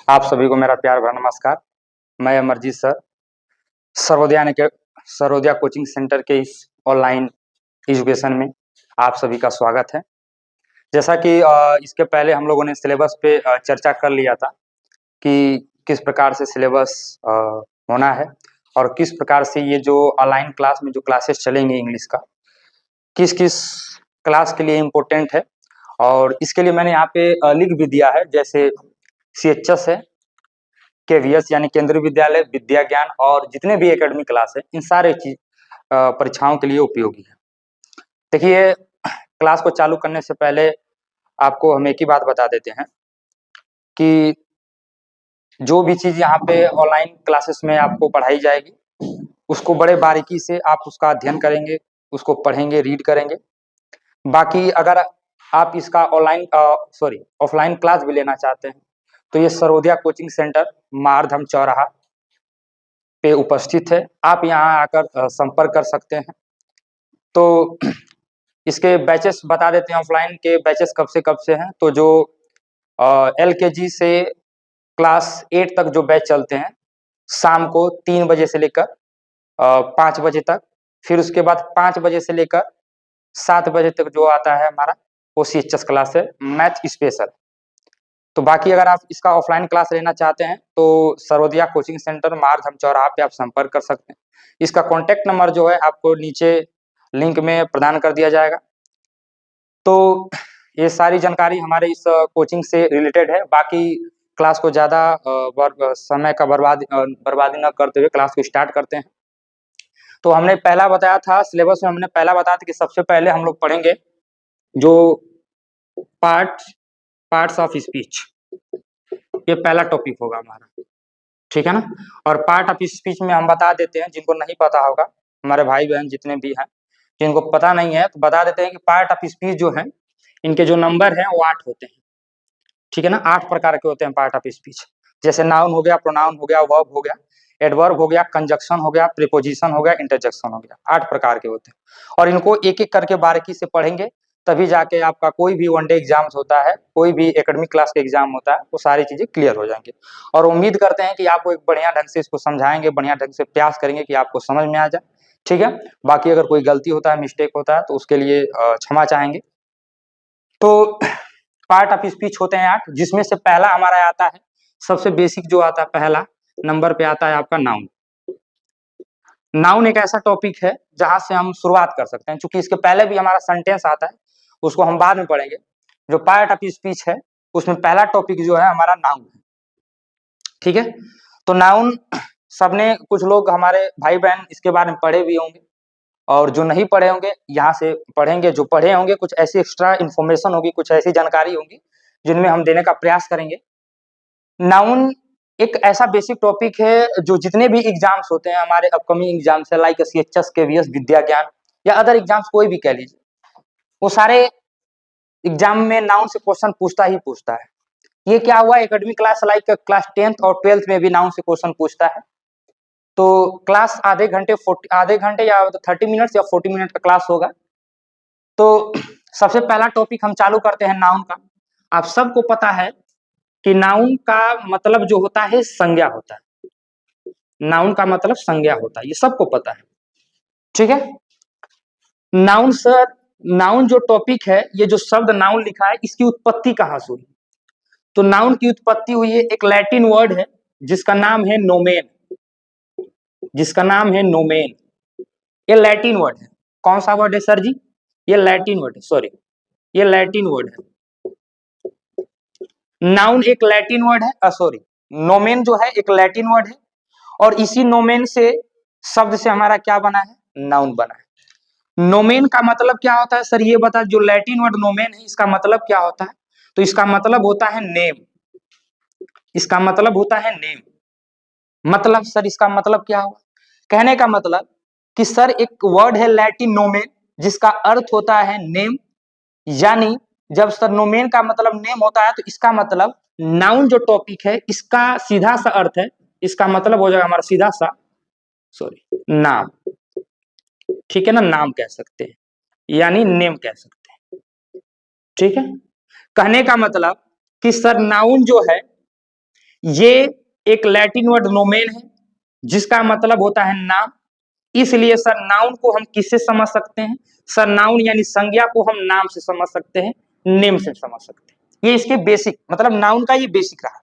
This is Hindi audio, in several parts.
आप सभी को मेरा प्यार भरा नमस्कार। मैं अमरजीत सर, सर्वोदया कोचिंग सेंटर के इस ऑनलाइन एजुकेशन में आप सभी का स्वागत है। जैसा कि इसके पहले हम लोगों ने सिलेबस पे चर्चा कर लिया था कि किस प्रकार से सिलेबस होना है और किस प्रकार से ये जो ऑनलाइन क्लास में जो क्लासेस चलेंगे इंग्लिश का किस किस क्लास के लिए इम्पोर्टेंट है। और इसके लिए मैंने यहाँ पे लिख भी दिया है, जैसे CHS है, KVS यानी केंद्रीय विद्यालय विद्या ज्ञान, और जितने भी एकेडमिक क्लास है इन सारे चीज परीक्षाओं के लिए उपयोगी है। देखिए, क्लास को चालू करने से पहले आपको हम एक ही बात बता देते हैं कि जो भी चीज यहाँ पे ऑनलाइन क्लासेस में आपको पढ़ाई जाएगी उसको बड़े बारीकी से आप उसका अध्ययन करेंगे, उसको पढ़ेंगे, रीड करेंगे। बाकी अगर आप इसका ऑफलाइन क्लास भी लेना चाहते हैं तो ये सर्वोदया कोचिंग सेंटर मारधम चौराहा पे उपस्थित है। आप यहाँ आकर संपर्क कर सकते हैं। तो इसके बैचेस बता देते हैं। ऑफलाइन के बैचेस कब से हैं, तो जो LKG से क्लास 8 तक जो बैच चलते हैं शाम को 3 बजे से लेकर 5 बजे तक, फिर उसके बाद 5 बजे से लेकर 7 बजे तक जो आता है हमारा वो CHS क्लास है, मैथ स्पेशल। तो बाकी अगर आप इसका ऑफलाइन क्लास लेना चाहते हैं तो सर्वोदया कोचिंग सेंटर मारधम चौराहा पे आप संपर्क कर सकते हैं। इसका कॉन्टेक्ट नंबर जो है आपको नीचे लिंक में प्रदान कर दिया जाएगा। तो ये सारी जानकारी हमारे इस कोचिंग से रिलेटेड है। बाकी क्लास को ज़्यादा समय का बर्बादी न करते हुए क्लास को स्टार्ट करते हैं। तो हमने पहला बताया था, सिलेबस में हमने पहला बताया था कि सबसे पहले हम लोग पढ़ेंगे जो पार्ट्स ऑफ स्पीच। ये पहला टॉपिक होगा हमारा, ठीक है ना। और पार्ट ऑफ स्पीच में हम बता देते हैं, जिनको नहीं पता होगा, हमारे भाई बहन जितने भी हैं जिनको पता नहीं है तो बता देते हैं कि पार्ट ऑफ स्पीच जो है इनके जो नंबर हैं वो 8 होते हैं, ठीक है ना। 8 प्रकार के होते हैं पार्ट ऑफ स्पीच। जैसे नाउन हो गया, प्रोनाउन हो गया, वर्ब हो गया, एडवर्ब हो गया, कंजक्शन हो गया, प्रीपोजिशन हो गया, इंटरजेक्शन हो गया। 8 प्रकार के होते हैं और इनको एक एक करके बारीकी से पढ़ेंगे, तभी जाके आपका कोई भी वनडे एग्जाम्स होता है, कोई भी एकेडमिक क्लास का एग्जाम होता है, वो सारी चीजें क्लियर हो जाएंगे। और उम्मीद करते हैं कि आपको एक बढ़िया ढंग से इसको समझाएंगे, बढ़िया ढंग से प्रयास करेंगे कि आपको समझ में आ जाए, ठीक है। बाकी अगर कोई गलती होता है, मिस्टेक होता है तो उसके लिए क्षमा चाहेंगे। तो पार्ट ऑफ स्पीच होते हैं 8, जिसमें से पहला हमारा आता है, सबसे बेसिक जो आता है, पहला नंबर पे आता है आपका नाउन। नाउन एक ऐसा टॉपिक है जहां से हम शुरुआत कर सकते हैं, क्योंकि इसके पहले भी हमारा सेंटेंस आता है, उसको हम बाद में पढ़ेंगे। जो पार्ट ऑफ स्पीच है उसमें पहला टॉपिक जो है हमारा नाउन है, ठीक है। तो नाउन सबने, कुछ लोग हमारे भाई बहन इसके बारे में पढ़े भी होंगे और जो नहीं पढ़े होंगे यहाँ से पढ़ेंगे। जो पढ़े होंगे कुछ ऐसी एक्स्ट्रा इन्फॉर्मेशन होगी, कुछ ऐसी जानकारी होगी जिनमें हम देने का प्रयास करेंगे। नाउन एक ऐसा बेसिक टॉपिक है जो जितने भी एग्जाम्स होते हैं हमारे अपकमिंग एग्जाम्स है, लाइक CHS, KVS, विद्या ज्ञान या अदर एग्जाम्स कोई भी कह लीजिए, वो सारे एग्जाम में नाउन से क्वेश्चन पूछता ही पूछता है। ये क्या हुआ, academic class like class 10th और 12th में भी नाउन से क्वेश्चन पूछता है। तो क्लास आधे घंटे या 30 मिनट या 40 मिनट का क्लास होगा। तो सबसे पहला टॉपिक हम चालू करते हैं नाउन का। आप सबको पता है कि नाउन का मतलब जो होता है संज्ञा होता है। नाउन का मतलब संज्ञा होता है, ये सबको पता है, ठीक है। नाउन जो टॉपिक है, ये जो शब्द नाउन लिखा है, इसकी उत्पत्ति कहाँ से हुई? तो नाउन की उत्पत्ति हुई है, एक लैटिन वर्ड है जिसका नाम है नोमेन। ये लैटिन वर्ड है। कौन सा वर्ड है सर जी? ये लैटिन वर्ड है, सॉरी, ये लैटिन वर्ड है। नाउन एक लैटिन वर्ड है, नोमेन जो है एक लैटिन वर्ड है, और इसी नोमेन से शब्द से हमारा क्या बना है? नाउन बना है। नोमेन का मतलब क्या होता है सर, ये बता। जो लैटिन वर्ड नोमेन है इसका मतलब क्या होता है? तो इसका मतलब होता है नेम। इसका मतलब होता है नेम। मतलब सर इसका मतलब क्या हुआ? कहने का मतलब कि सर एक वर्ड है लैटिन नोमेन जिसका अर्थ होता है नेम, यानी जब सर नोमेन का मतलब नेम होता है तो इसका मतलब नाउन जो टॉपिक है इसका सीधा सा अर्थ है, इसका मतलब हो जाएगा हमारा सीधा सा नाम, ठीक है ना। नाम कह सकते हैं यानी नेम कह सकते हैं, ठीक है। कहने का मतलब कि सर नाउन जो है ये एक लैटिन वर्ड नोमेन है जिसका मतलब होता है नाम। इसलिए सर नाउन को हम किससे समझ सकते हैं? सर नाउन यानी संज्ञा को हम नाम से समझ सकते हैं, नेम से समझ सकते हैं। ये इसके बेसिक मतलब नाउन का ये बेसिक रहा।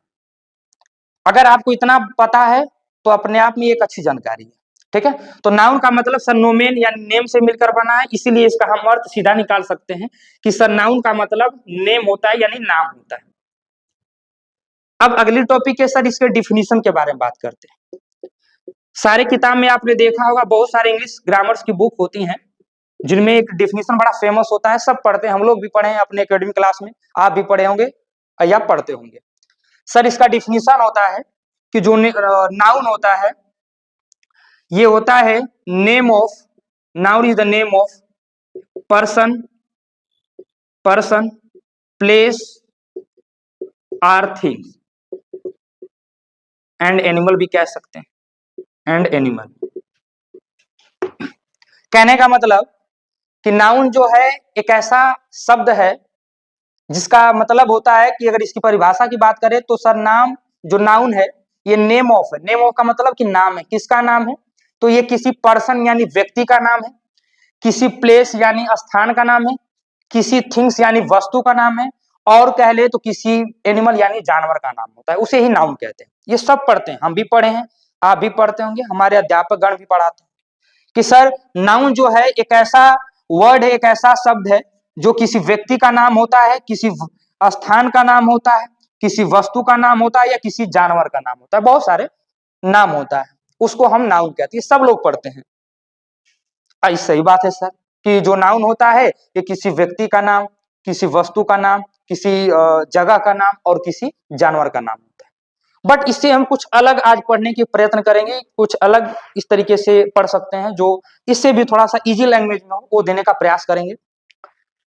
अगर आपको इतना पता है तो अपने आप में एक अच्छी जानकारी है, ठीक है। तो नाउन का मतलब सर नोमेन यानी नेम से मिलकर बना है, इसीलिए इसका हम अर्थ सीधा निकाल सकते हैं कि सर नाउन का मतलब नेम होता है यानी नाम होता है। अब अगली टॉपिक है सर इसके डिफिनीशन के बारे में बात करते हैं। सारे किताब में आपने देखा होगा बहुत सारे इंग्लिश ग्रामर्स की बुक होती हैं जिनमें एक डिफिनीशन बड़ा फेमस होता है, सब पढ़ते हैं, हम लोग भी पढ़े हैं अपने एकेडमिक क्लास में, आप भी पढ़े होंगे या पढ़ते होंगे। सर इसका डिफिनीशन होता है कि जो नाउन होता है ये होता है name of, noun is the name of person, place or things and animal भी कह सकते हैं, एंड एनिमल। कहने का मतलब कि नाउन जो है एक ऐसा शब्द है जिसका मतलब होता है कि अगर इसकी परिभाषा की बात करें तो सर नाम जो नाउन है ये नेम ऑफ है। नेम ऑफ का मतलब कि नाम है, किसका नाम है? तो ये किसी पर्सन यानी व्यक्ति का नाम है, किसी प्लेस यानी स्थान का नाम है, किसी थिंग्स यानी वस्तु का नाम है, और कह ले तो किसी एनिमल यानी जानवर का नाम होता है, उसे ही नाउन कहते हैं। ये सब पढ़ते हैं, हम भी पढ़े हैं, आप भी पढ़ते होंगे, हमारे अध्यापक गण भी पढ़ाते हैं कि सर नाउन जो है एक ऐसा वर्ड है, एक ऐसा शब्द है जो किसी व्यक्ति का नाम होता है, किसी स्थान का नाम होता है, किसी वस्तु का नाम होता है या किसी जानवर का नाम होता है, बहुत सारे नाम होता है, उसको हम नाउन कहते हैं। सब लोग पढ़ते हैं। सही बात है सर कि जो नाउन होता है ये किसी व्यक्ति का नाम, किसी वस्तु का नाम, किसी जगह का नाम और किसी जानवर का नाम होता है। बट इससे हम कुछ अलग आज पढ़ने की प्रयत्न करेंगे, कुछ अलग इस तरीके से पढ़ सकते हैं जो इससे भी थोड़ा सा इजी लैंग्वेज में हो वो देने का प्रयास करेंगे।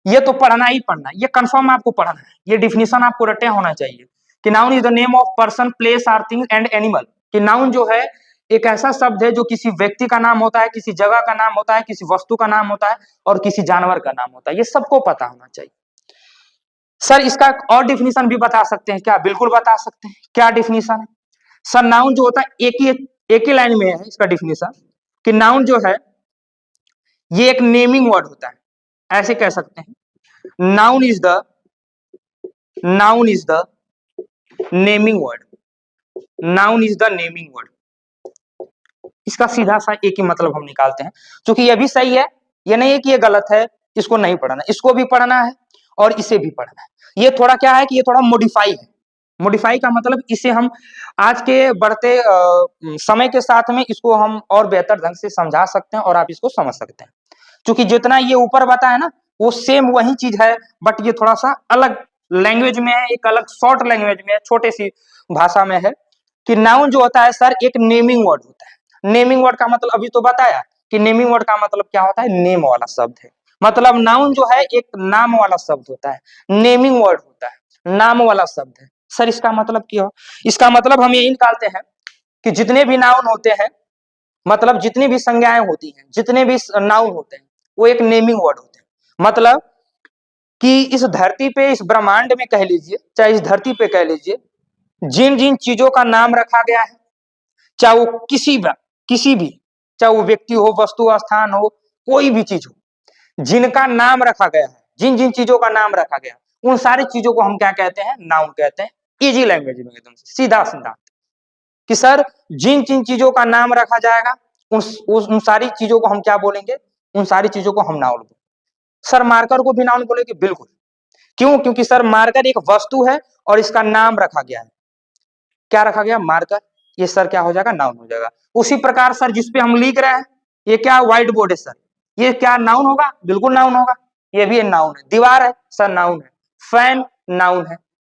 ये तो पढ़ना ही पढ़ना, ये कंफर्म आपको पढ़ना है, ये डिफिनीशन आपको रटे होना चाहिए कि noun is the name of person, place or thing and animal. कि नाउन जो है एक ऐसा शब्द है जो किसी व्यक्ति का नाम होता है, किसी जगह का नाम होता है, किसी वस्तु का नाम होता है और किसी जानवर का नाम होता है। ये सबको पता होना चाहिए। सर इसका और डिफिनीशन भी बता सकते हैं क्या? बिल्कुल बता सकते हैं। क्या डिफिनीशन है? सर नाउन जो होता है एक ही लाइन में है इसका डिफिनीशन कि नाउन जो है ये एक नेमिंग वर्ड होता है, ऐसे कह सकते हैं noun is the naming word, noun is the naming word. इसका सीधा सा एक ही मतलब हम निकालते हैं, क्योंकि ये भी सही है, ये नहीं है कि ये गलत है, इसको नहीं पढ़ना, इसको भी पढ़ना है और इसे भी पढ़ना है। ये थोड़ा क्या है कि ये थोड़ा मॉडिफाई है। मॉडिफाई का मतलब इसे हम आज के बढ़ते समय के साथ में इसको हम और बेहतर ढंग से समझा सकते हैं और आप इसको समझ सकते हैं। क्योंकि जितना ये ऊपर बताया ना वो सेम वही चीज है, बट ये थोड़ा सा अलग लैंग्वेज में है, एक अलग शॉर्ट लैंग्वेज में है, छोटे सी भाषा में है कि नाउन जो होता है सर एक नेमिंग वर्ड होता है। नेमिंग वर्ड का मतलब अभी तो बताया कि नेमिंग वर्ड का मतलब क्या होता है, नेम वाला शब्द है। मतलब नाउन जो है एक नाम वाला शब्द होता है, नेमिंग वर्ड होता है, नाम वाला शब्द है। सर इसका मतलब क्या? इसका मतलब हम यही निकालते हैं कि जितने भी नाउन होते हैं, मतलब जितनी भी संज्ञाएं होती हैं, जितने भी नाउन होते हैं वो एक नेमिंग वर्ड होते हैं। मतलब कि इस धरती पे, इस ब्रह्मांड में कह लीजिए, चाहे इस धरती पे कह लीजिए, जिन जिन चीजों का नाम रखा गया है, चाहे वो किसी भी चाहे वो व्यक्ति हो, वस्तु, स्थान हो, कोई भी चीज हो, जिनका नाम रखा गया है, जिन जिन चीजों का नाम रखा गया, उन सारी चीजों को हम क्या कहते हैं? नाउन कहते हैं। इजी लैंग्वेज में एकदम सीधा सीधा कि सर जिन जिन चीजों का नाम रखा जाएगा उन सारी चीजों को हम क्या बोलेंगे? उन सारी चीजों को हम नाउन बोलेंगे। सर मार्कर को भी नाउन बोलेंगे? बिल्कुल। क्यों? क्योंकि सर मार्कर एक वस्तु है और इसका नाम रखा गया है। क्या रखा गया? मार्कर। ये सर क्या हो जाएगा? नाउन हो जाएगा। उसी प्रकार सर जिसपे हम लिख रहे हैं, ये क्या व्हाइट बोर्ड है सर, ये क्या नाउन होगा? बिल्कुल नाउन होगा। ये भी नाउन है। दीवार है सर, नाउन है। फैन नाउन है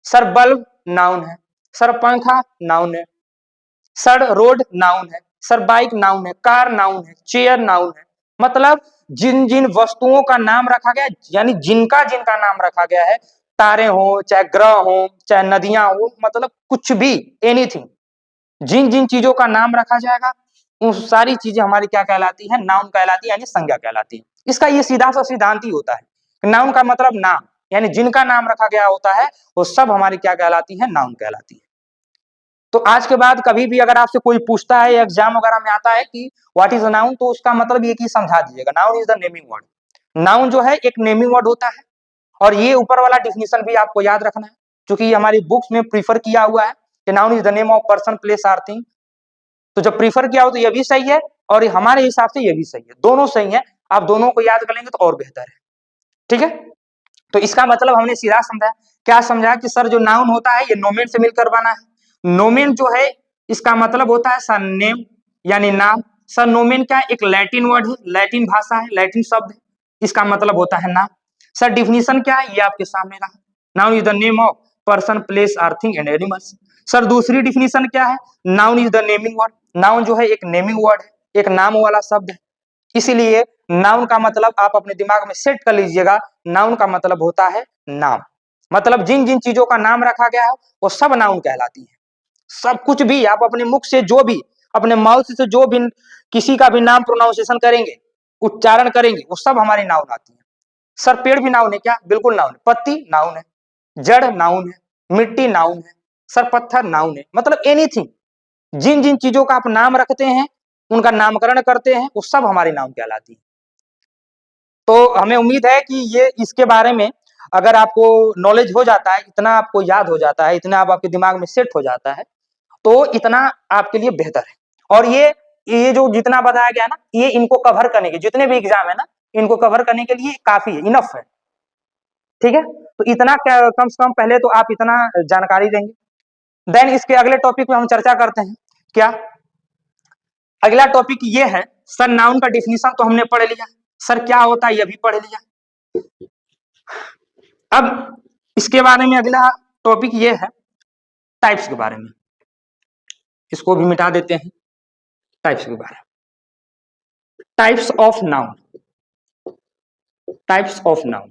सर। बल्ब नाउन है सर। पंखा नाउन है सर। रोड नाउन है सर। बाइक नाउन है। कार नाउन है। चेयर नाउन है। मतलब जिन जिन वस्तुओं का नाम रखा गया, यानी जिनका जिनका नाम रखा गया है, तारे हो, चाहे ग्रह हो, चाहे नदियां हो, मतलब कुछ भी, एनीथिंग, जिन जिन चीजों का नाम रखा जाएगा उन सारी चीजें हमारी क्या कहलाती है? नाउन कहलाती है, यानी संज्ञा कहलाती है। इसका ये सीधा सा सिद्धांत ही होता है। नाउन का मतलब नाम, यानी जिनका नाम रखा गया होता है वो सब हमारी क्या कहलाती है? नाउन कहलाती है। तो आज के बाद कभी भी अगर आपसे कोई पूछता है एग्जाम वगैरह में आता है कि व्हाट इज अ नाउन, तो उसका मतलब ये कि समझा दीजिएगा, noun is the naming word. Noun जो है एक नेमिंग वर्ड होता है, और ये ऊपर वाला डिफिनेशन भी आपको याद रखना है, क्योंकि हमारी बुक्स में प्रीफर किया हुआ है कि noun is the name of person place or thing. तो जब प्रीफर किया हो तो ये भी सही है, और हमारे हिसाब से ये भी सही है, दोनों सही है। आप दोनों को याद कर लेंगे तो और बेहतर है, ठीक है। तो इसका मतलब हमने सीधा समझा, क्या समझा कि सर जो नाउन होता है ये नोमेन से मिलकर बना है। नोमेन जो है इसका मतलब होता है सरनेम यानी नाम। सर नोमेन क्या है, एक लैटिन वर्ड है, लैटिन भाषा है, लैटिन शब्द है, इसका मतलब होता है नाम। सर डिफिनीशन क्या है, ये आपके सामने रहा, noun is the name of person place or thing and animals. Sir दूसरी डिफिनीशन क्या है, noun is the naming word. Noun जो है एक नेमिंग वर्ड है, एक नाम वाला शब्द है, इसीलिए नाउन का मतलब आप अपने दिमाग में सेट कर लीजिएगा, नाउन का मतलब होता है नाम। मतलब जिन जिन चीजों का नाम रखा गया है वो सब नाउन कहलाती है। सब कुछ भी आप अपने मुख से जो भी, अपने माउथ से जो भी किसी का भी नाम प्रोनाउंसिएशन करेंगे, उच्चारण करेंगे, वो सब हमारी नाउन आती है। सर पेड़ भी नाउन है क्या, बिल्कुल नाउन है। पत्ती नाउन है, जड़ नाउन है, मिट्टी नाउन है, सर पत्थर नाउन है। मतलब एनीथिंग, जिन जिन चीजों का आप नाम रखते हैं, उनका नामकरण करते हैं, वो सब हमारी नाउन कहलाती है। तो हमें उम्मीद है कि ये इसके बारे में अगर आपको नॉलेज हो जाता है, इतना आपको याद हो जाता है, इतना आपके दिमाग में सेट हो जाता है, तो इतना आपके लिए बेहतर है। और ये जो जितना बताया गया ना, ये इनको कवर करने के, जितने भी एग्जाम है ना, इनको कवर करने के लिए काफी है, इनफ है, ठीक है। तो इतना कम से कम पहले तो आप इतना जानकारी देंगे। देन इसके अगले टॉपिक में हम चर्चा करते हैं। क्या अगला टॉपिक ये है, सर नाउन का डिफिनीशन तो हमने पढ़ लिया, सर क्या होता है ये भी पढ़ लिया। अब इसके बारे में अगला टॉपिक ये है टाइप्स के बारे में, इसको भी मिटा देते हैं। टाइप्स के बारे में, types of noun, types of noun,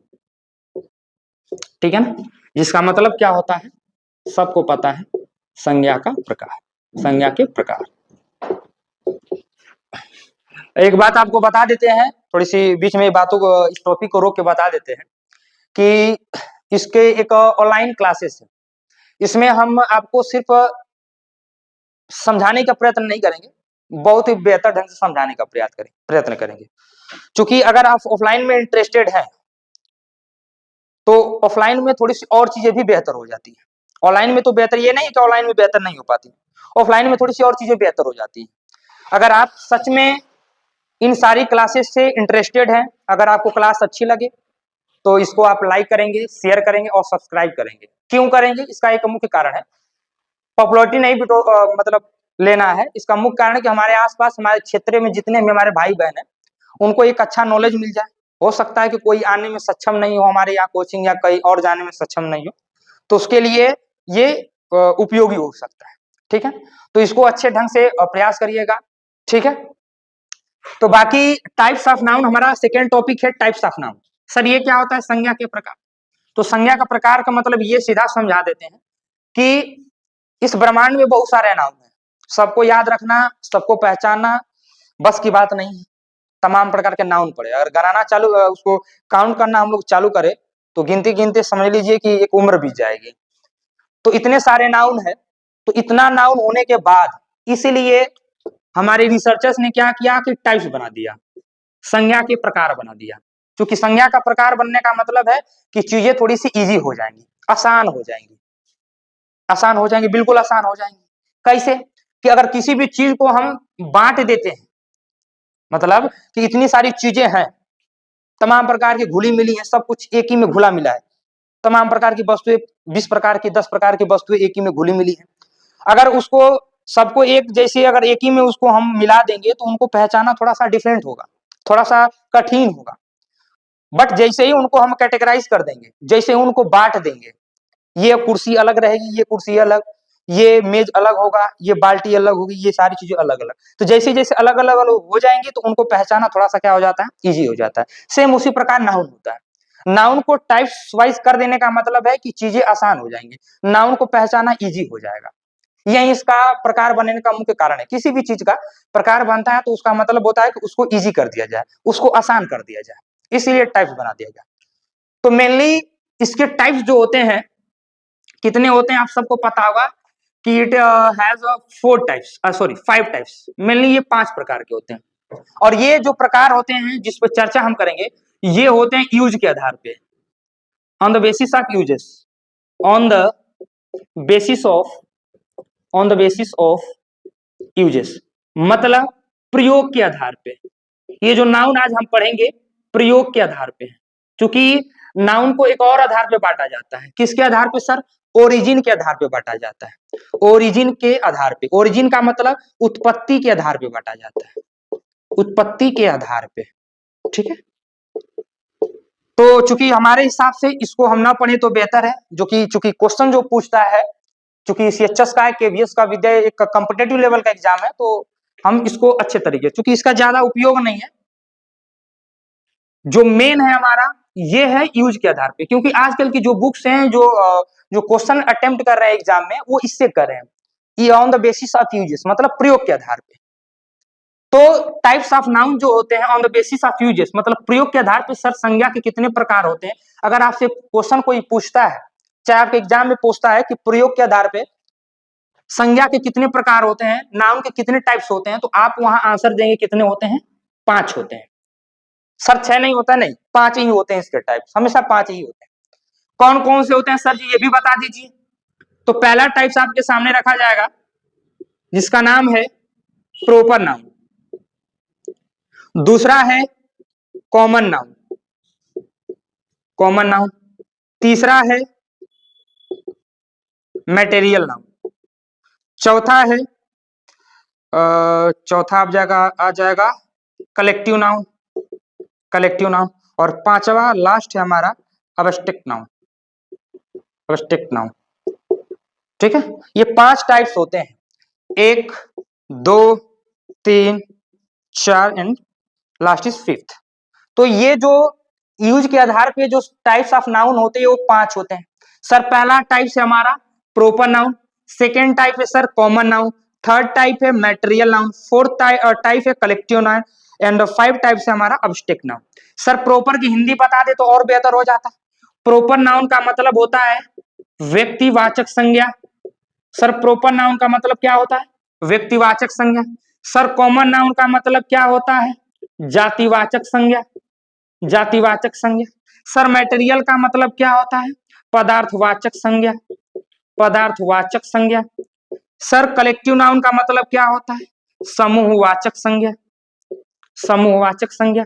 ठीक है ना, जिसका मतलब क्या होता है सबको पता है, संज्ञा का प्रकार, संज्ञा के प्रकार। एक बात आपको बता देते हैं, थोड़ी सी बीच में बातों को, इस टॉपिक को रोक के बता देते हैं कि इसके एक ऑनलाइन क्लासेस है, इसमें हम आपको सिर्फ समझाने का प्रयत्न नहीं करेंगे, बहुत ही बेहतर ढंग से समझाने का प्रयत्न करेंगे। क्योंकि अगर आप ऑफलाइन में इंटरेस्टेड हैं तो ऑफलाइन में थोड़ी सी और चीजें भी बेहतर हो जाती है। ऑनलाइन में तो बेहतर ये नहीं कि ऑनलाइन में बेहतर नहीं हो पाती, ऑफलाइन में थोड़ी सी और चीजें बेहतर हो जाती है। अगर आप सच में इन सारी क्लासेस से इंटरेस्टेड हैं, अगर आपको क्लास अच्छी लगे तो इसको आप लाइक करेंगे, शेयर करेंगे और सब्सक्राइब करेंगे। क्यों करेंगे, इसका एक मुख्य कारण है, पॉपुलरिटी नहीं मतलब लेना है, इसका मुख्य कारण है कि हमारे आसपास हमारे क्षेत्र में जितने भी हमारे भाई बहन हैं उनको एक अच्छा नॉलेज मिल जाए। हो सकता है कि कोई आने में सक्षम नहीं हो हमारे यहाँ कोचिंग, या कहीं और जाने में सक्षम नहीं हो, तो उसके लिए ये उपयोगी हो सकता है, ठीक है। तो इसको अच्छे ढंग से प्रयास करिएगा, ठीक है। तो बाकी टाइप्स ऑफ नाउन हमारा सेकेंड टॉपिक है, टाइप्स ऑफ नाउन। सर ये क्या होता है, संज्ञा के प्रकार। तो संज्ञा का प्रकार का मतलब ये सीधा समझा देते हैं कि इस ब्रह्मांड में बहुत सारे नाउन हैं, सबको याद रखना, सबको पहचानना बस की बात नहीं है। तमाम प्रकार के नाउन पड़े, अगर गणना चालू उसको काउंट करना हम लोग चालू करें तो गिनते गिनते समझ लीजिए कि एक उम्र बीत जाएगी। तो इतने सारे नाउन है, तो इतना नाउन होने के बाद इसीलिए हमारे रिसर्चर्स ने क्या किया कि टाइप्स बना दिया, संज्ञा के प्रकार बना दिया। क्योंकि संज्ञा का प्रकार बनने का मतलब है कि चीजें थोड़ी सी इजी हो जाएंगी, आसान हो जाएंगी, आसान हो जाएंगी, बिल्कुल आसान हो जाएंगी। कैसे कि अगर किसी भी चीज को हम बांट देते हैं, मतलब कि इतनी सारी चीजें हैं, तमाम प्रकार की घुली मिली है, सब कुछ एक ही में घुला मिला है, तमाम प्रकार की वस्तुएं, 20 प्रकार की 10 प्रकार की वस्तुएं एक ही में घुली मिली है। अगर उसको सबको एक जैसे अगर एक ही में उसको हम मिला देंगे तो उनको पहचाना थोड़ा सा डिफरेंट होगा, थोड़ा सा कठिन होगा। बट जैसे ही उनको हम कैटेगराइज कर देंगे, जैसे उनको बांट देंगे, ये कुर्सी अलग रहेगी, ये कुर्सी अलग, ये मेज अलग होगा, ये बाल्टी अलग होगी, ये सारी चीजें अलग अलग, तो जैसे जैसे अलग अलग अलग हो जाएंगे तो उनको पहचाना थोड़ा सा क्या हो जाता है, इजी हो जाता है। सेम उसी प्रकार नाउन होता है, नाउन को टाइप्स वाइज कर देने का मतलब है कि चीजें आसान हो जाएंगी, नाउन को पहचाना इजी हो जाएगा। यही इसका प्रकार बनने का मुख्य कारण है। किसी भी चीज का प्रकार बनता है तो उसका मतलब होता है कि उसको इजी कर दिया जाए, उसको आसान कर दिया जाए, इसीलिए टाइप्स बना दिया जाए। तो मेनली इसके टाइप्स जो होते हैं, कितने होते हैं आप सबको पता होगा कि इट हैज 5 टाइप्स, मेनली ये 5 प्रकार के होते हैं। और ये जो प्रकार होते हैं जिस पर चर्चा हम करेंगे, ये होते हैं यूज के आधार पे, on the basis of uses, on the basis of uses, मतलब प्रयोग के आधार पे। ये जो नाउन आज हम पढ़ेंगे प्रयोग के आधार पे है, क्योंकि नाउन को एक और आधार पे बांटा जाता है। किसके आधार पे सर? ओरिजिन के आधार पे बांटा जाता है। ओरिजिन के आधार पे, ओरिजिन का मतलब उत्पत्ति के आधार पे बांटा जाता है, उत्पत्ति के आधार पे, ठीक है। तो चूंकि हमारे हिसाब से इसको हम ना पढ़े तो बेहतर है, जो कि चूंकि क्वेश्चन जो पूछता है, चूंकि CHS का है, KVS का विद्या एक कॉम्पिटेटिव लेवल का एग्जाम है, तो हम इसको अच्छे तरीके, चूंकि इसका ज्यादा उपयोग नहीं है, जो मेन है हमारा ये है यूज के आधार पे। क्योंकि आजकल की जो बुक्स हैं, जो क्वेश्चन अटेम्प्ट कर रहे हैं एग्जाम में, वो इससे कर रहे हैं, ये on the basis of uses, मतलब प्रयोग के आधार पे। तो टाइप्स ऑफ नाउन जो होते हैं on the basis of uses, मतलब प्रयोग के आधार पे सर संज्ञा के कितने प्रकार होते हैं। अगर आपसे क्वेश्चन कोई पूछता है, चाहे आपके एग्जाम में पूछता है कि प्रयोग के आधार पे संज्ञा के कितने प्रकार होते हैं, नाउन के कितने टाइप्स होते हैं, तो आप वहां आंसर देंगे कितने होते हैं? 5 होते हैं सर, 6 नहीं होता, नहीं 5 ही होते हैं इसके टाइप्स, हमेशा 5 ही होते हैं। कौन कौन से होते हैं सर जी, ये भी बता दीजिए। तो पहला टाइप्स आपके सामने रखा जाएगा जिसका नाम है प्रॉपर नाउन, दूसरा है कॉमन नाउन, तीसरा है मटेरियल नाउन, चौथा है आ जाएगा कलेक्टिव नाउन, और पांचवा लास्ट है हमारा अब्स्ट्रैक्ट नाउन, ठीक है। ये 5 टाइप्स होते हैं, 1, 2, 3, 4 एंड लास्ट इज 5th। तो ये जो यूज के आधार पे जो टाइप्स ऑफ नाउन होते हैं वो 5 होते हैं सर। पहला टाइप है हमारा प्रॉपर नाउन, सेकेंड टाइप है sir common noun, third type है मटेरियल नाउन, फोर्थ टाइप है कलेक्टिव नाउन, एंड 5 टाइप है हमारा अब्स्ट्रैक्ट नाउन। सर प्रॉपर की हिंदी बता दे तो और बेहतर हो जाता। प्रॉपर नाउन का मतलब होता है व्यक्तिवाचक संज्ञा। सर प्रॉपर नाउन का मतलब क्या होता है? व्यक्तिवाचक संज्ञा। सर कॉमन नाउन का मतलब क्या होता है? जातिवाचक संज्ञा, सर मटेरियल का मतलब क्या होता है? पदार्थवाचक संज्ञा, सर कलेक्टिव नाउन का मतलब क्या होता है? समूहवाचक संज्ञा,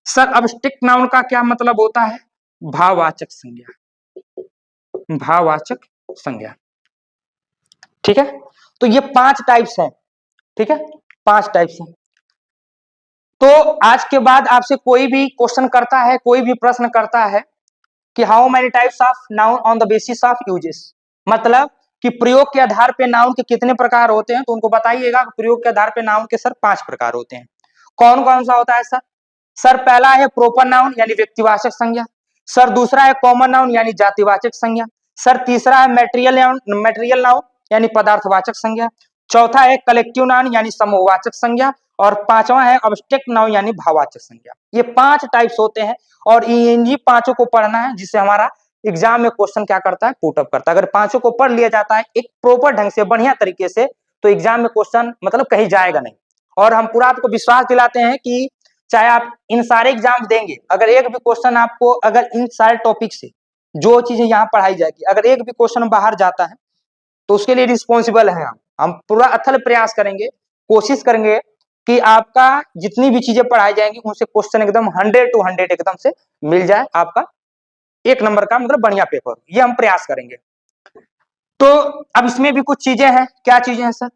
सर अब्स्ट्रैक्ट नाउन का क्या मतलब होता है? भाववाचक संज्ञा, ठीक है। तो ये 5 टाइप्स हैं, ठीक है, 5 टाइप्स हैं। तो आज के बाद आपसे कोई भी क्वेश्चन करता है, कोई भी प्रश्न करता है कि how many types of noun on the basis of uses, मतलब कि प्रयोग के आधार पे नाउन के कितने प्रकार होते हैं, तो उनको बताइएगा प्रयोग के आधार पे नाउन के सर 5 प्रकार होते हैं। कौन कौन सा होता है सर? सर पहला है प्रॉपर नाउन यानी व्यक्तिवाचक संज्ञा, सर दूसरा है कॉमन नाउन यानी जातिवाचक संज्ञा, सर तीसरा है मटेरियल नाउन यानी पदार्थवाचक संज्ञा, चौथा है कलेक्टिव नाउन यानी समूहवाचक संज्ञा, और पांचवा है अब्स्ट्रैक्ट नाउन यानी भाववाचक संज्ञा। ये 5 टाइप्स होते हैं और इन्हीं 5 को पढ़ना है, जिससे हमारा एग्जाम में क्वेश्चन क्या करता है? पुट अप करता है। अगर 5 को पढ़ लिया जाता है एक प्रॉपर ढंग से, बढ़िया तरीके से, तो एग्जाम में क्वेश्चन मतलब कहीं जाएगा नहीं। और हम पूरा आपको विश्वास दिलाते हैं कि चाहे आप इन सारे एग्जाम देंगे, अगर एक भी क्वेश्चन आपको, अगर इन सारे टॉपिक से जो चीजें यहाँ पढ़ाई जाएगी, अगर एक भी क्वेश्चन बाहर जाता है तो उसके लिए रिस्पॉन्सिबल है हम पूरा अथल प्रयास करेंगे, कोशिश करेंगे कि आपका जितनी भी चीजें पढ़ाई जाएंगी उनसे क्वेश्चन एकदम 100 to 100 एकदम से मिल जाए, आपका 1 नंबर का मतलब बढ़िया पेपर, ये हम प्रयास करेंगे। तो अब इसमें भी कुछ चीजें हैं, क्या चीजें हैं सर?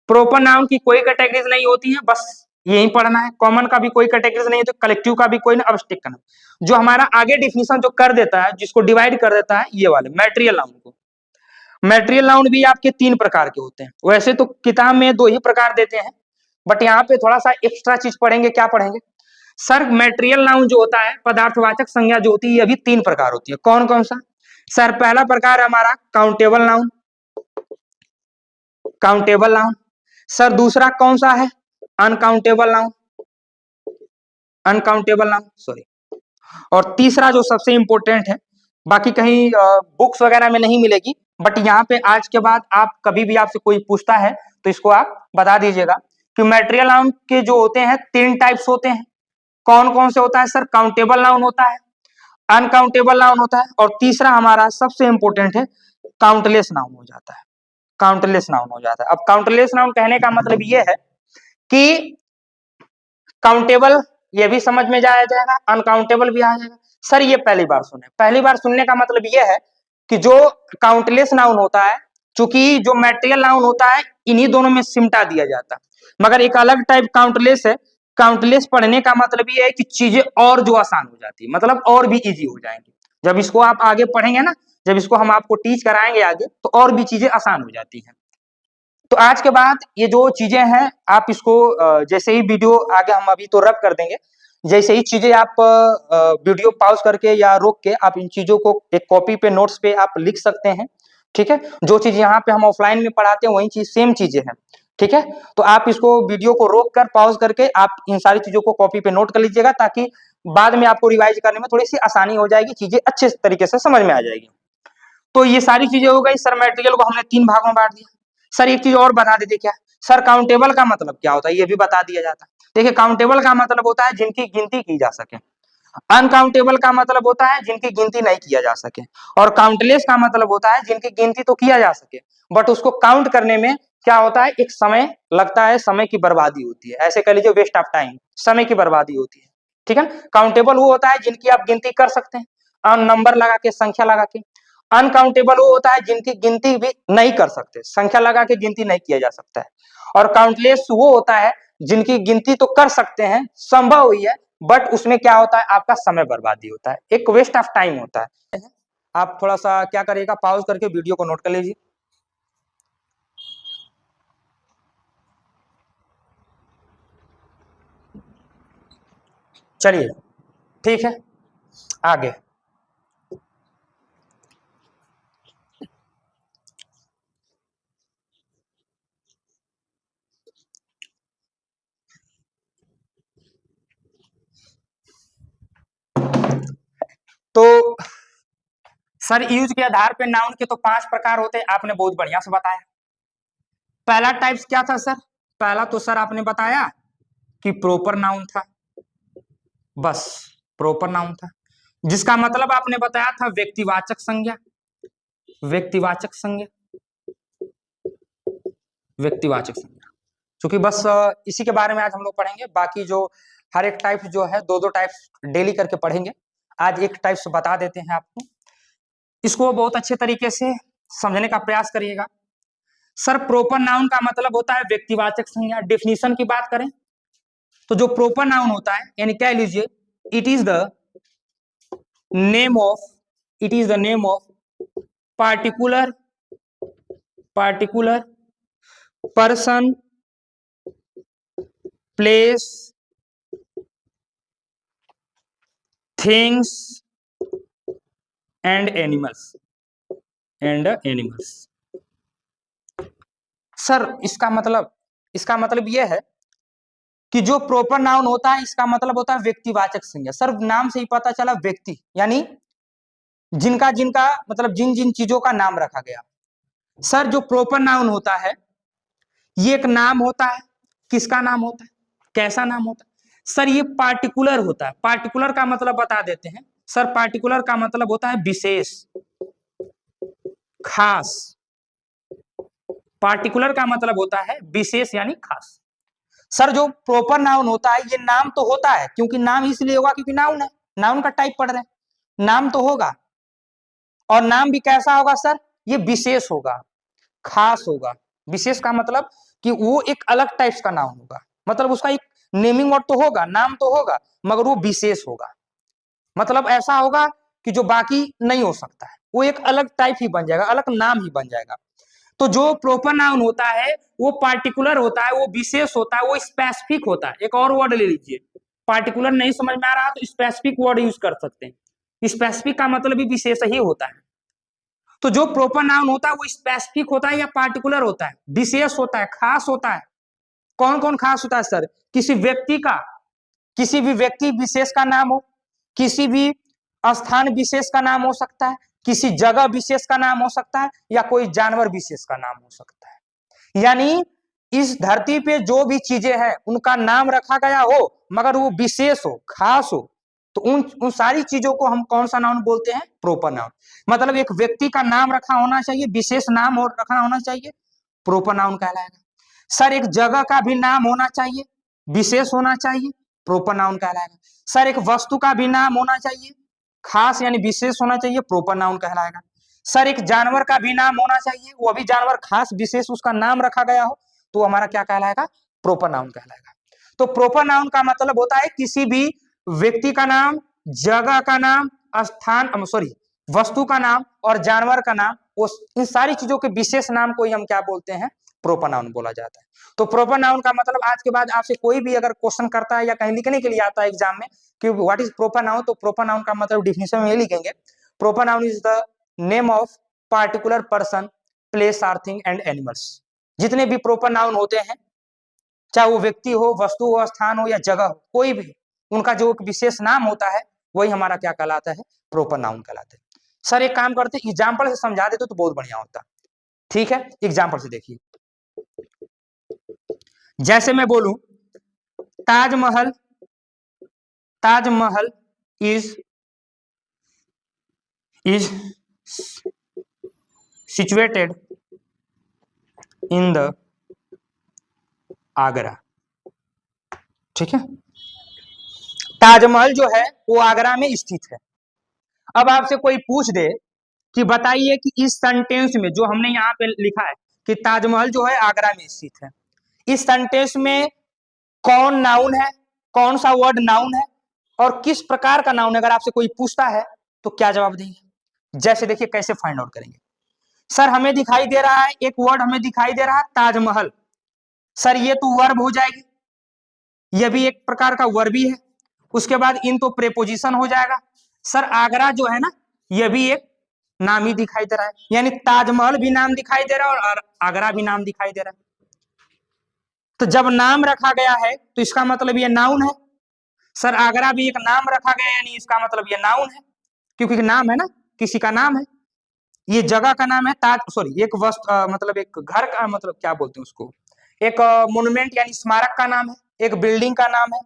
प्रॉपर नाउन की कोई कैटेगरीज नहीं होती है, बस यही पढ़ना है। कॉमन का भी कोई कैटेगरीज नहीं है, तो कलेक्टिव का भी कोई ना, अब्स्ट्रैक्ट का ना। जो हमारा आगे डिफिनेशन जो कर देता है, जिसको डिवाइड कर देता है, ये वाले मटेरियल नाउन को। मटेरियल नाउन भी आपके 3 प्रकार के होते हैं, वैसे तो किताब में 2 ही प्रकार देते हैं, बट यहाँ पे थोड़ा सा एक्स्ट्रा चीज पढ़ेंगे। क्या पढ़ेंगे सर? मटेरियल नाउन जो होता है, पदार्थवाचक संज्ञा जो होती है, ये भी 3 प्रकार होती है। कौन कौन सा सर? पहला प्रकार है हमारा काउंटेबल नाउन, सर दूसरा कौन सा है? अनकाउंटेबल नाउन, सॉरी, और तीसरा जो सबसे इंपॉर्टेंट है, बाकी कहीं बुक्स वगैरह में नहीं मिलेगी, बट यहाँ पे आज के बाद आप कभी भी आपसे कोई पूछता है तो इसको आप बता दीजिएगा कि मैटेरियल नाउन के जो होते हैं 3 टाइप्स होते हैं। कौन कौन से होता है सर? काउंटेबल नाउन होता है, अनकाउंटेबल नाउन होता है, और तीसरा हमारा सबसे इंपॉर्टेंट है काउंटलेस नाउन हो जाता है। काउंटलेस नाउन हो जाता है। अब काउंटलेस नाउन कहने का मतलब ये है कि काउंटेबल ये भी समझ में जाया जाएगा, अनकाउंटेबल भी आ जाएगा। सर ये पहली बार सुने, पहली बार सुनने का मतलब ये है कि जो काउंटलेस नाउन होता है, चूंकि जो मैटेरियल नाउन होता है इन्हीं दोनों में सिमटा दिया जाता है, मगर एक अलग टाइप काउंटलेस है। काउंटलेस पढ़ने का मतलब ये है कि चीजें और जो आसान हो जाती है, मतलब और भी इजी हो जाएंगी। जब इसको आप आगे पढ़ेंगे ना, जब इसको हम आपको टीच कराएंगे आगे, तो और भी चीजें आसान हो जाती हैं। तो आज के बाद ये जो चीजें हैं आप इसको जैसे ही वीडियो आगे हम अभी तो रब कर देंगे, जैसे ही चीजें आप वीडियो पॉज करके या रोक के आप इन चीजों को एक कॉपी पे नोट्स पे आप लिख सकते हैं। ठीक है, जो चीज यहाँ पे हम ऑफलाइन में पढ़ाते हैं वही चीज सेम चीजें हैं। ठीक है, तो आप इसको वीडियो को रोक कर पॉज करके आप इन सारी चीजों को कॉपी पे नोट कर लीजिएगा, ताकि बाद में आपको रिवाइज करने में थोड़ी सी आसानी हो जाएगी, चीजें अच्छे तरीके से समझ में आ जाएगी। तो ये सारी चीजें हो गई सर, मैटेरियल को हमने 3 भागों में बांट दिया। सर एक चीज और बता देते क्या सर, काउंटेबल का मतलब क्या होता है ये भी बता दिया जाता है। देखिए काउंटेबल का मतलब होता है जिनकी गिनती की जा सके, अनकाउंटेबल का मतलब होता है जिनकी गिनती नहीं किया जा सके, और काउंटलेस का मतलब होता है जिनकी गिनती तो किया जा सके बट उसको काउंट करने में क्या होता है, एक समय लगता है, समय की बर्बादी होती है, ऐसे कह लीजिए वेस्ट ऑफ टाइम, समय की बर्बादी होती है। ठीक है, काउंटेबल वो होता है जिनकी आप गिनती कर सकते हैं, नंबर लगा के, संख्या लगा के। अनकाउंटेबल वो होता है जिनकी गिनती भी नहीं कर सकते, संख्या लगा के गिनती नहीं किया जा सकता है। और काउंटलेस वो होता है जिनकी गिनती तो कर सकते हैं, संभव हुई है, बट उसमें क्या होता है, आपका समय बर्बादी होता है, एक वेस्ट ऑफ टाइम होता है। आप थोड़ा सा क्या करिएगा, पॉज करके वीडियो को नोट कर लीजिए। चलिए ठीक है, आगे। तो सर यूज के आधार पे नाउन के तो 5 प्रकार होते हैं, आपने बहुत बढ़िया से बताया। पहला टाइप्स क्या था सर? पहला तो सर आपने बताया कि प्रॉपर नाउन था, बस प्रॉपर नाउन था, जिसका मतलब आपने बताया था व्यक्तिवाचक संज्ञा, व्यक्तिवाचक संज्ञा, व्यक्तिवाचक संज्ञा। क्योंकि बस इसी के बारे में आज हम लोग पढ़ेंगे, बाकी जो हर एक टाइप जो है 2-2 टाइप्स डेली करके पढ़ेंगे, आज एक टाइप से बता देते हैं आपको, इसको बहुत अच्छे तरीके से समझने का प्रयास करिएगा। सर प्रॉपर नाउन का मतलब होता है व्यक्तिवाचक संज्ञा। डेफिनेशन की बात करें तो जो प्रॉपर नाउन होता है, यानी कह लीजिए it is the name of, it is the name of particular person, place, things and animals, sir इसका मतलब यह है कि जो प्रॉपर नाउन होता है इसका मतलब होता है व्यक्तिवाचक संज्ञा। सर नाम से ही पता चला व्यक्ति, यानी जिनका जिनका मतलब जिन जिन चीजों का नाम रखा गया। सर जो प्रॉपर नाउन होता है ये एक नाम होता है, किसका नाम होता है, कैसा नाम होता है? सर ये पार्टिकुलर होता है। पार्टिकुलर का मतलब बता देते हैं सर, पार्टिकुलर का मतलब होता है विशेष, खास। पार्टिकुलर का मतलब होता है विशेष यानी खास। सर जो प्रॉपर नाउन होता है ये नाम तो होता है, क्योंकि नाम इसलिए होगा क्योंकि नाउन है, नाउन का टाइप पढ़ रहे हैं, नाम तो होगा, और नाम भी कैसा होगा सर, ये विशेष होगा, खास होगा। विशेष का मतलब कि वो एक अलग टाइप का नाउन होगा, मतलब उसका एक नेमिंग वर्ड तो होगा, नाम तो होगा, मगर वो विशेष होगा, मतलब ऐसा होगा कि जो बाकी नहीं हो सकता है, वो एक अलग टाइप ही बन जाएगा, अलग नाम ही बन जाएगा। तो जो प्रॉपर नाउन होता है वो पार्टिकुलर होता है, वो विशेष होता है, वो स्पेसिफिक होता है। एक और वर्ड ले लीजिए, पार्टिकुलर नहीं समझ में आ रहा तो स्पेसिफिक वर्ड यूज कर सकते हैं। स्पेसिफिक का मतलब भी विशेष ही होता है। तो जो प्रॉपर नाउन होता है वो स्पेसिफिक होता है या पार्टिकुलर होता है, विशेष होता है, खास होता है। कौन कौन खास होता है सर? किसी व्यक्ति का, किसी भी व्यक्ति विशेष का नाम हो, किसी भी स्थान विशेष का नाम हो सकता है, किसी जगह विशेष का नाम हो सकता है या कोई जानवर विशेष का नाम हो सकता है। यानी इस धरती पे जो भी चीजें हैं उनका नाम रखा गया हो मगर वो विशेष हो, खास हो, तो उन सारी चीजों को हम कौन सा नाउन बोलते हैं? Proper noun. मतलब एक व्यक्ति का नाम रखा होना चाहिए, विशेष नाम रखा होना चाहिए, प्रोपर नाउन कहलाएगा। सर एक जगह का भी नाम होना चाहिए, विशेष होना चाहिए, प्रोपर नाउन कहलाएगा। सर एक वस्तु का भी नाम होना चाहिए, खास यानी विशेष होना चाहिए, प्रोपर नाउन कहलाएगा। सर एक जानवर का भी नाम होना चाहिए, वो भी जानवर खास विशेष उसका नाम रखा गया हो, तो हमारा क्या कहलाएगा? प्रोपर नाउन कहलाएगा। तो प्रोपर नाउन का मतलब होता है किसी भी व्यक्ति का नाम, जगह का नाम, स्थान वस्तु का नाम और जानवर का नाम, इन सारी चीजों के विशेष नाम को ही हम क्या बोलते हैं? प्रोपर नाउन बोला जाता है। तो प्रोपर नाउन का मतलब आज के बाद आपसे कोई भी अगर क्वेश्चन करता है या कहीं लिखने के लिए आता है एग्जाम में कि व्हाट इज प्रोपर नाउन, तो प्रोपर नाउन का मतलब डिफिनेशन में लिखेंगे, proper noun is the name of particular person, place or thing and animals. जितने भी प्रोपर नाउन होते हैं, चाहे वो व्यक्ति हो, वस्तु हो, स्थान हो या जगह हो, कोई भी, उनका जो विशेष नाम होता है वही हमारा क्या कहलाता है? प्रोपर नाउन कहलाता है। सर एक काम करते, एग्जाम्पल से समझा देते तो बहुत बढ़िया होता। ठीक है, एग्जाम्पल से देखिए। जैसे मैं बोलूं Taj Mahal, Taj Mahal is situated in the Agra. ठीक है, ताजमहल जो है वो आगरा में स्थित है। अब आपसे कोई पूछ दे कि बताइए कि इस सेंटेंस में जो हमने यहाँ पे लिखा है कि ताजमहल जो है आगरा में स्थित है, इस सेंटेंस में कौन नाउन है, कौन सा वर्ड नाउन है और किस प्रकार का नाउन है? अगर आपसे कोई पूछता है तो क्या जवाब देंगे? जैसे देखिए कैसे फाइंड आउट करेंगे। सर हमें दिखाई दे रहा है, एक वर्ड हमें दिखाई दे रहा है ताजमहल। सर ये तो वर्ब हो जाएगी, यह भी एक प्रकार का वर्ब ही है। उसके बाद इन तो प्रेपोजिशन हो जाएगा। सर आगरा जो है ना, यह भी एक नाम ही दिखाई दे रहा है, यानी ताजमहल भी नाम दिखाई दे रहा है और आगरा भी नाम दिखाई दे रहा है। तो जब नाम रखा गया है तो इसका मतलब ये नाउन है। सर आगरा भी एक नाम रखा गया है, यानी इसका मतलब ये नाउन है, क्योंकि नाम है ना, किसी का नाम है। ये जगह का नाम है एक वस्तु मतलब एक घर का, मतलब क्या बोलते हैं उसको, एक मोन्यूमेंट यानी स्मारक का नाम है, एक बिल्डिंग का नाम है।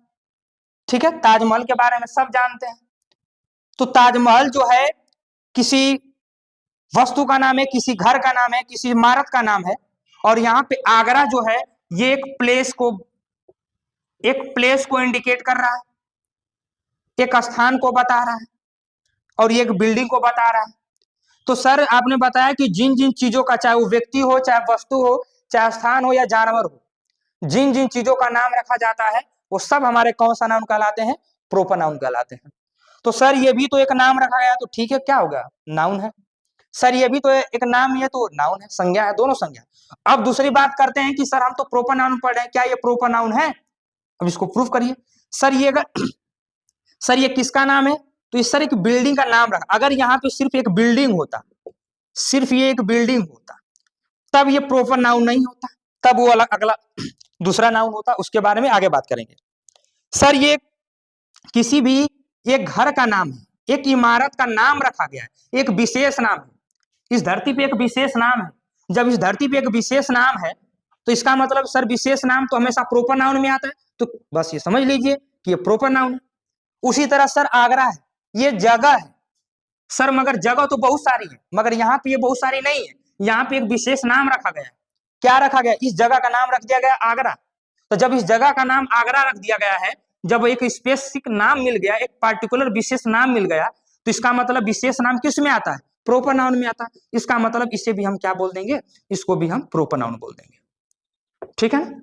ठीक है, ताजमहल के बारे में सब जानते हैं। तो ताजमहल जो है किसी वस्तु का नाम है, किसी घर का नाम है, किसी इमारत का नाम है। और यहाँ पे आगरा जो है ये एक प्लेस को इंडिकेट कर रहा है, एक स्थान को बता रहा है और एक बिल्डिंग को बता रहा है। तो सर आपने बताया कि जिन जिन चीजों का, चाहे वो व्यक्ति हो, चाहे वस्तु हो, चाहे स्थान हो या जानवर हो, जिन जिन चीजों का नाम रखा जाता है वो सब हमारे कौन सा नाउन कहलाते हैं? प्रोपर नाउन कहलाते हैं। तो सर ये भी तो एक नाम रखा गया, तो ठीक है, क्या होगा? नाउन है। सर ये भी तो एक नाम है, तो नाउन है, संज्ञा है, दोनों संज्ञा। अब दूसरी बात करते हैं कि सर हम तो प्रोपर नाउन पढ़ रहे हैं, क्या ये प्रोपर नाउन है? अब इसको प्रूफ करिए। सर ये सर ये किसका नाम है? तो इस सर एक बिल्डिंग का नाम रखा। अगर यहाँ पे सिर्फ एक बिल्डिंग होता, सिर्फ ये एक बिल्डिंग होता, तब ये प्रोपर नाउन नहीं होता, तब वो अलग अगला दूसरा नाउन होता, उसके बारे में आगे बात करेंगे। सर ये किसी भी एक घर का नाम है, एक इमारत का नाम रखा गया है, एक विशेष नाम है, इस धरती पे एक विशेष नाम है। जब इस धरती पे एक विशेष नाम है तो इसका मतलब सर विशेष नाम तो हमेशा प्रोपर नाउन में आता है, तो बस ये समझ लीजिए कि ये प्रोपर नाउन है। उसी तरह सर आगरा है, ये जगह है। सर मगर जगह तो बहुत सारी है, मगर यहाँ पे ये बहुत सारी नहीं है, यहाँ पे एक विशेष नाम रखा गया है। क्या रखा गया? इस जगह का नाम रख दिया गया आगरा। तो जब इस जगह का नाम आगरा रख दिया गया है, जब एक स्पेसिफिक नाम मिल गया, एक पार्टिकुलर विशेष नाम मिल गया, तो इसका मतलब विशेष नाम किस में आता है? प्रोपर नाउन में आता है। इसका मतलब इसे भी हम क्या बोल देंगे? इसको भी हम प्रोपर नाउन बोल देंगे। ठीक है ना?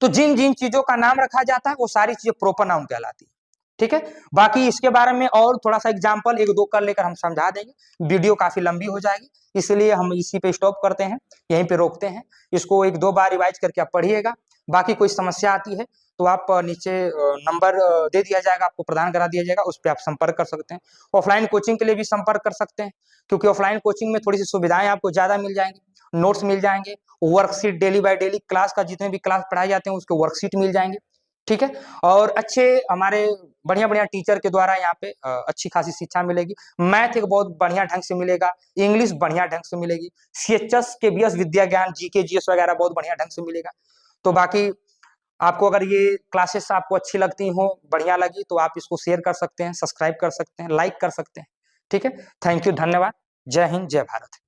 तो जिन जिन चीजों का नाम रखा जाता है वो सारी चीजें प्रोपर नाउन कहलाती है। ठीक है, बाकी इसके बारे में और थोड़ा सा एग्जांपल एक दो कर लेकर हम समझा देंगे, वीडियो काफी लंबी हो जाएगी, इसलिए हम इसी पे स्टॉप करते हैं, यहीं पे रोकते हैं। इसको एक दो बार रिवाइज करके आप पढ़िएगा। बाकी कोई समस्या आती है तो आप नीचे नंबर दे दिया जाएगा, आपको प्रदान करा दिया जाएगा, उस पर आप संपर्क कर सकते हैं। ऑफलाइन कोचिंग के लिए भी संपर्क कर सकते हैं, क्योंकि ऑफलाइन कोचिंग में थोड़ी सी सुविधाएं आपको ज्यादा मिल जाएंगी, नोट्स मिल जाएंगे, worksheet daily by daily class का जितने भी क्लास पढ़ाए जाते हैं उसके वर्कशीट मिल जाएंगे। ठीक है, और अच्छे हमारे बढ़िया बढ़िया टीचर के द्वारा यहाँ पे अच्छी खासी शिक्षा मिलेगी। मैथ एक बहुत बढ़िया ढंग से मिलेगा, इंग्लिश बढ़िया ढंग से मिलेगी, CHS KBS विद्या ज्ञान GK GS वगैरह बहुत बढ़िया ढंग से मिलेगा। तो बाकी आपको अगर ये क्लासेस आपको अच्छी लगती हो, बढ़िया लगी, तो आप इसको शेयर कर सकते हैं, सब्सक्राइब कर सकते हैं, लाइक कर सकते हैं। ठीक है, थैंक यू, धन्यवाद। जय हिंद, जय भारत।